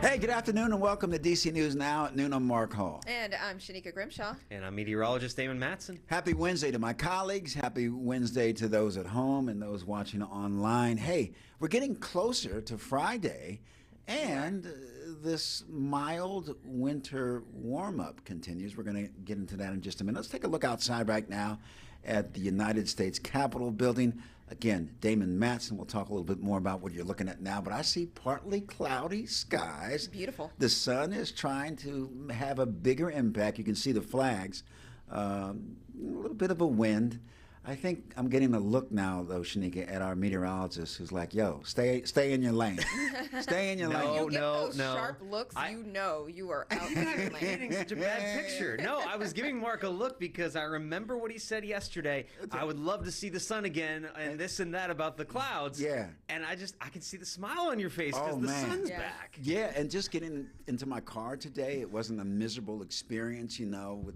Hey, good afternoon and welcome to DC News Now at noon. I'm Mark Hall. And I'm Shanika Grimshaw. And I'm meteorologist Damon Matson. Happy Wednesday to my colleagues. Happy Wednesday to those at home and those watching online. Hey, we're getting closer to Friday, and this mild winter warm-up continues. We're going to get into that in just a minute. Let's take a look outside right now at the United States Capitol building. Again, Damon Matson will talk a little bit more about what you're looking at now, but I see partly cloudy skies. Beautiful. The sun is trying to have a bigger impact. You can see the flags. A little bit of a wind. I think I'm getting a look now, though, Shanika, at our meteorologist who's like, yo, stay in your lane. Stay in your lane. You get those sharp looks, you know you are out of your lane. Painting such a bad picture. No, I was giving Mark a look because I remember what he said yesterday. I would love to see the sun again and this and that about the clouds. Yeah. And I can see the smile on your face because the sun's back. Yeah, and just getting into my car today, it wasn't a miserable experience, with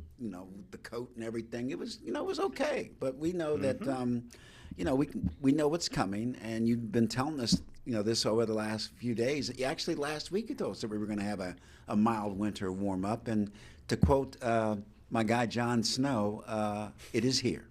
the coat and everything. It was, it was okay. But we know that, we know what's coming, and you've been telling us, this over the last few days. Actually, last week you told us that we were going to have a mild winter warm up, and to quote my guy Jon Snow, it is here.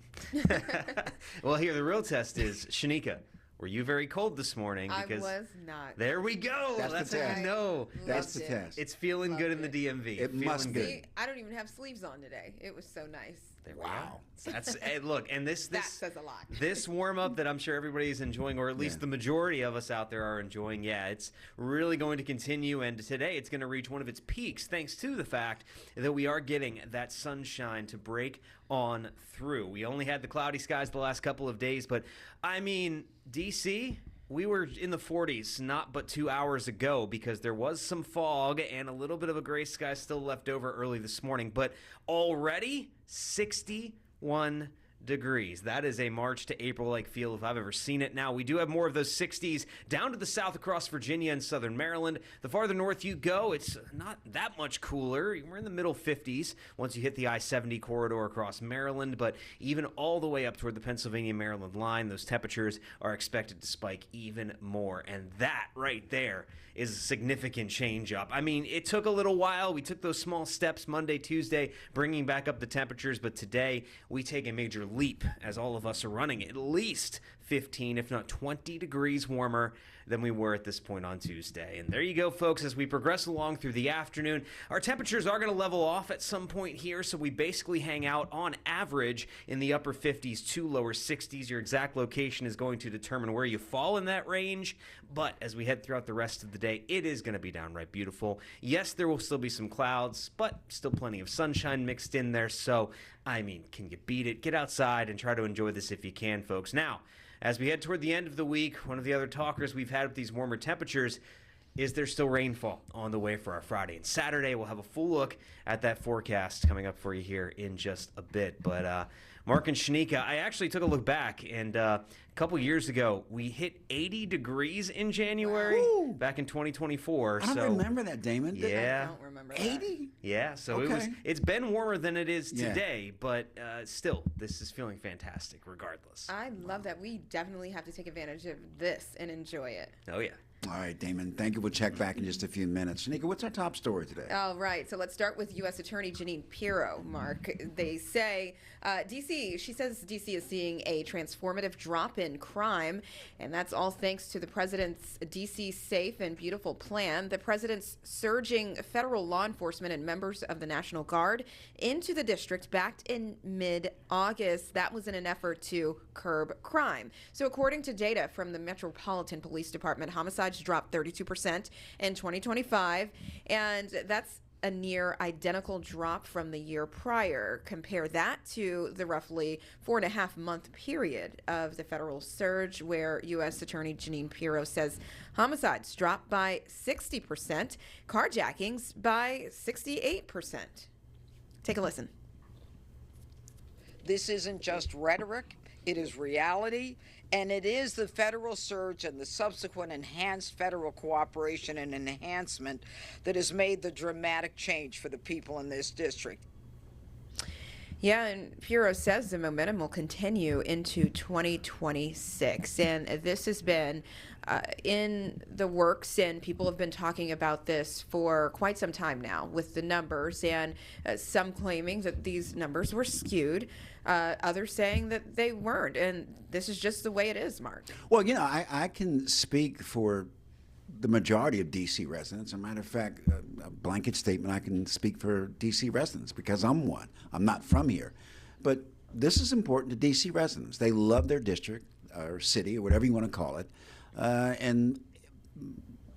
Well, here the real test is, Shanika, were you very cold this morning? Because I was not. There we go. That's the test. How you know. That's the test. It's feeling good in the DMV. It must be. See, I don't even have sleeves on today. It was so nice. Wow. That's look, and this that says a lot. This warm up that I'm sure everybody is enjoying, or at least the majority of us out there are enjoying. Yeah, it's really going to continue, and today it's going to reach one of its peaks thanks to the fact that we are getting that sunshine to break on through. We only had the cloudy skies the last couple of days, but I mean, DC, we were in the 40s not but 2 hours ago because there was some fog and a little bit of a gray sky still left over early this morning. But already 61 degrees. That is a March to April-like feel if I've ever seen it. Now, we do have more of those 60s down to the south across Virginia and southern Maryland. The farther north you go, it's not that much cooler. We're in the middle 50s once you hit the I-70 corridor across Maryland, but even all the way up toward the Pennsylvania-Maryland line, those temperatures are expected to spike even more. And that right there is a significant change up. I mean, it took a little while. We took those small steps Monday, Tuesday, bringing back up the temperatures, but today we take a major leap as all of us are running at least 15, if not 20 degrees warmer than we were at this point on Tuesday. And there you go, folks, as we progress along through the afternoon. Our temperatures are going to level off at some point here, so we basically hang out on average in the upper 50s to lower 60s. Your exact location is going to determine where you fall in that range, but as we head throughout the rest of the day, it is going to be downright beautiful. Yes, there will still be some clouds, but still plenty of sunshine mixed in there, so I mean, can you beat it? Get outside and try to enjoy this if you can, folks. Now, as we head toward the end of the week, one of the other talkers we've had with these warmer temperatures is there still rainfall on the way for our Friday and Saturday. We'll have a full look at that forecast coming up for you here in just a bit. But Mark and Shanika, I actually took a look back, and a couple years ago, we hit 80 degrees in January back in 2024. I don't remember that, Damon. Yeah. I don't remember that. 80? Yeah, so it's been warmer than it is today, but still, this is feeling fantastic regardless. I love that. We definitely have to take advantage of this and enjoy it. Oh, yeah. All right, Damon. Thank you. We'll check back in just a few minutes. Shanika, what's our top story today? All right. So let's start with U.S. Attorney Jeanine Pirro, Mark. They say she says D.C. is seeing a transformative drop in crime, and that's all thanks to the president's D.C. Safe and Beautiful plan. The president's surging federal law enforcement and members of the National Guard into the district back in mid-August. That was in an effort to curb crime. So according to data from the Metropolitan Police Department, homicides dropped 32% in 2025, and that's a near identical drop from the year prior. Compare that to the roughly 4.5-month period of the federal surge, where U.S. Attorney Jeanine Pirro says homicides dropped by 60%, carjackings by 68%. Take a listen. This isn't just rhetoric. It is reality, and it is the federal surge and the subsequent enhanced federal cooperation and enhancement that has made the dramatic change for the people in this district. Yeah, and Puro says the momentum will continue into 2026. And this has been in the works, and people have been talking about this for quite some time now with the numbers, and some claiming that these numbers were skewed, others saying that they weren't. And this is just the way it is, Mark. Well, I can speak for the majority of D.C. residents. As a matter of fact, a blanket statement, I can speak for D.C. residents because I'm one. I'm not from here. But this is important to D.C. residents. They love their district or city or whatever you want to call it. And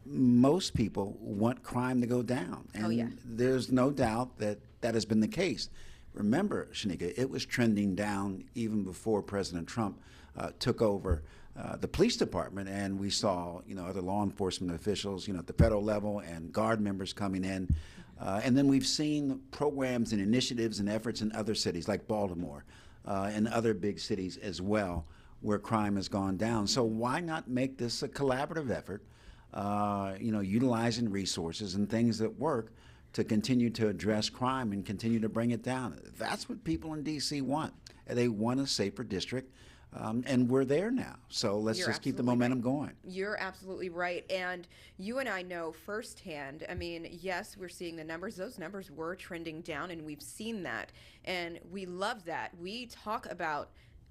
most people want crime to go down. And there's no doubt that that has been the case. Remember, Shanika, it was trending down even before President Trump took over the police department, and we saw, other law enforcement officials, at the federal level, and Guard members coming in. And then we've seen programs and initiatives and efforts in other cities like Baltimore and other big cities as well, where crime has gone down. So why not make this a collaborative effort, utilizing resources and things that work to continue to address crime and continue to bring it down? That's what people in D.C. want. They want a safer district. And we're there now. So let's just keep the momentum going. You're absolutely right. And you and I know firsthand, I mean, yes, we're seeing the numbers. Those numbers were trending down, and we've seen that. And we love that. We talk about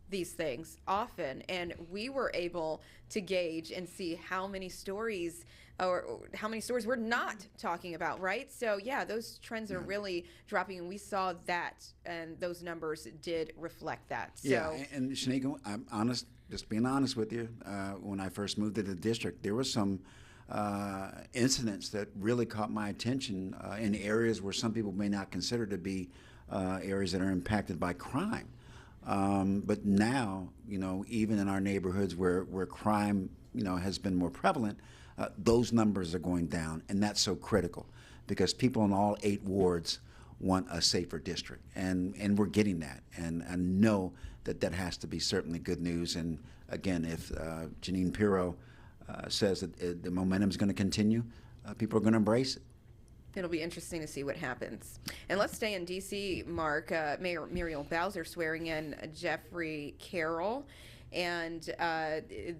these things often, and we were able to gauge and see how many stories we're not talking about, right? So yeah, those trends are really dropping, and we saw that, and those numbers did reflect that. So, yeah, and Shanika, I'm honest, just being honest with you, when I first moved to the district, there were some incidents that really caught my attention in areas where some people may not consider to be areas that are impacted by crime. But now, even in our neighborhoods where crime, has been more prevalent, those numbers are going down, and that's so critical because people in all 8 wards want a safer district, and we're getting that, and I know that has to be certainly good news. And again, if Jeanine Pirro says that the momentum is going to continue, people are going to embrace it. It'll be interesting to see what happens. And let's stay in D.C., Mark. Mayor Muriel Bowser swearing in Jeffrey Carroll, and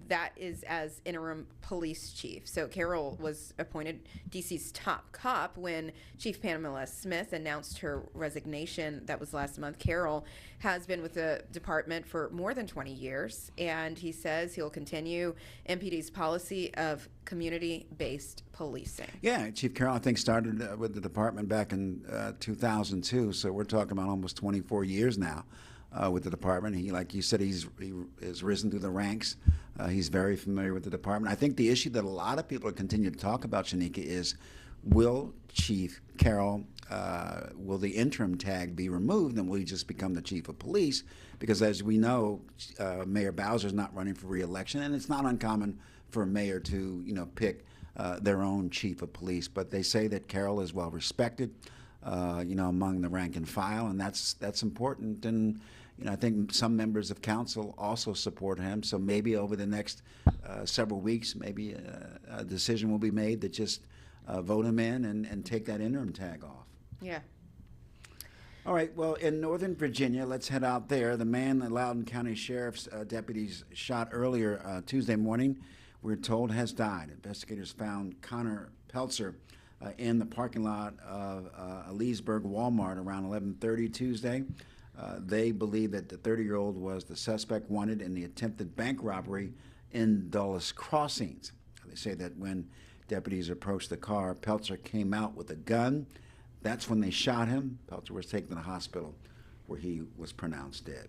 that is as interim police chief. So Carroll was appointed D.C.'s top cop when Chief Pamela Smith announced her resignation. That was last month. Carroll has been with the department for more than 20 years, and he says he'll continue MPD's policy of community-based policing. Yeah, Chief Carroll, I think, started with the department back in 2002, so we're talking about almost 24 years now with the department. He, like you said, he has risen through the ranks. He's very familiar with the department. I think the issue that a lot of people continue to talk about, Shanika, is will Chief Carroll, will the interim tag be removed, and will he just become the chief of police? Because as we know, Mayor Bowser is not running for re-election, and it's not uncommon for a mayor to, pick their own chief of police. But they say that Carroll is well respected, among the rank and file, and that's important. And I think some members of council also support him. So maybe over the next several weeks, maybe a decision will be made that just vote him in and take that interim tag off. Yeah. All right, well, in Northern Virginia, let's head out there. The man the Loudoun County Sheriff's deputies shot earlier Tuesday morning, we're told, has died. Investigators found Connor Peltzer in the parking lot of a Leesburg Walmart around 11:30 Tuesday. They believe that the 30-year-old was the suspect wanted in the attempted bank robbery in Dulles Crossings. They say that when deputies approached the car, Peltzer came out with a gun. That's when they shot him. Peltzer was taken to the hospital where he was pronounced dead.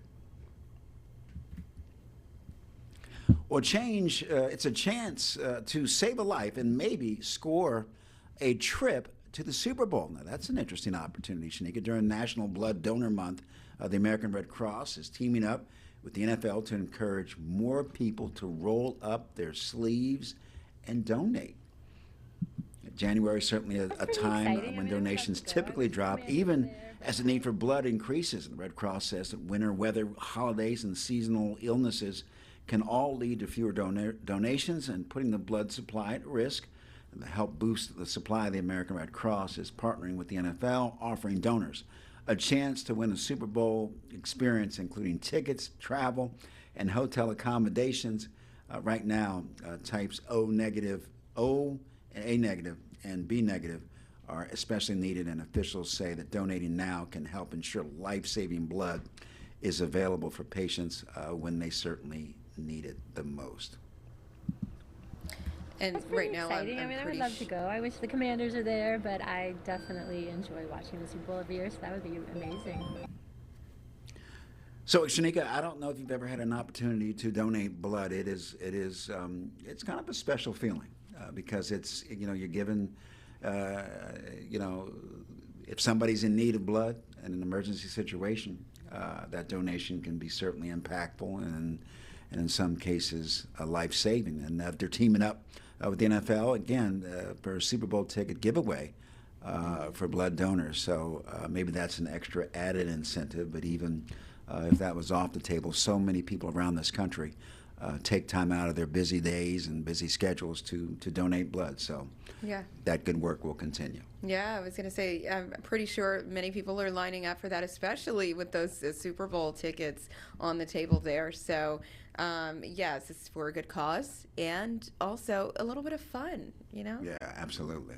Well, change, it's a chance to save a life and maybe score a trip to the Super Bowl. Now, that's an interesting opportunity, Shanika. During National Blood Donor Month, the American Red Cross is teaming up with the NFL to encourage more people to roll up their sleeves and donate. January is certainly a time when donations typically drop, even as the need for blood increases. The Red Cross says that winter weather, holidays, and seasonal illnesses can all lead to fewer donations and putting the blood supply at risk. And to help boost the supply, the American Red Cross is partnering with the NFL, offering donors a chance to win a Super Bowl experience, including tickets, travel, and hotel accommodations. Right now, types O negative, O and A negative, and B negative are especially needed, and officials say that donating now can help ensure life-saving blood is available for patients when they certainly need it the most. And That's right pretty now, exciting. I'm I mean, I would pretty love to go. I wish the Commanders are there, but I definitely enjoy watching the Super Bowl every year, so that would be amazing. So, Shanika, I don't know if you've ever had an opportunity to donate blood. It's kind of a special feeling because it's, you're given, if somebody's in need of blood in an emergency situation, that donation can be certainly impactful and in some cases life-saving. And if they're teaming up with the NFL again for a Super Bowl ticket giveaway for blood donors, so maybe that's an extra added incentive. But even if that was off the table, so many people around this country take time out of their busy days and busy schedules to donate blood. So yeah. that good work will continue. Yeah, I was going to say, I'm pretty sure many people are lining up for that, especially with those Super Bowl tickets on the table there. So, yes, it's for a good cause and also a little bit of fun, Yeah, absolutely.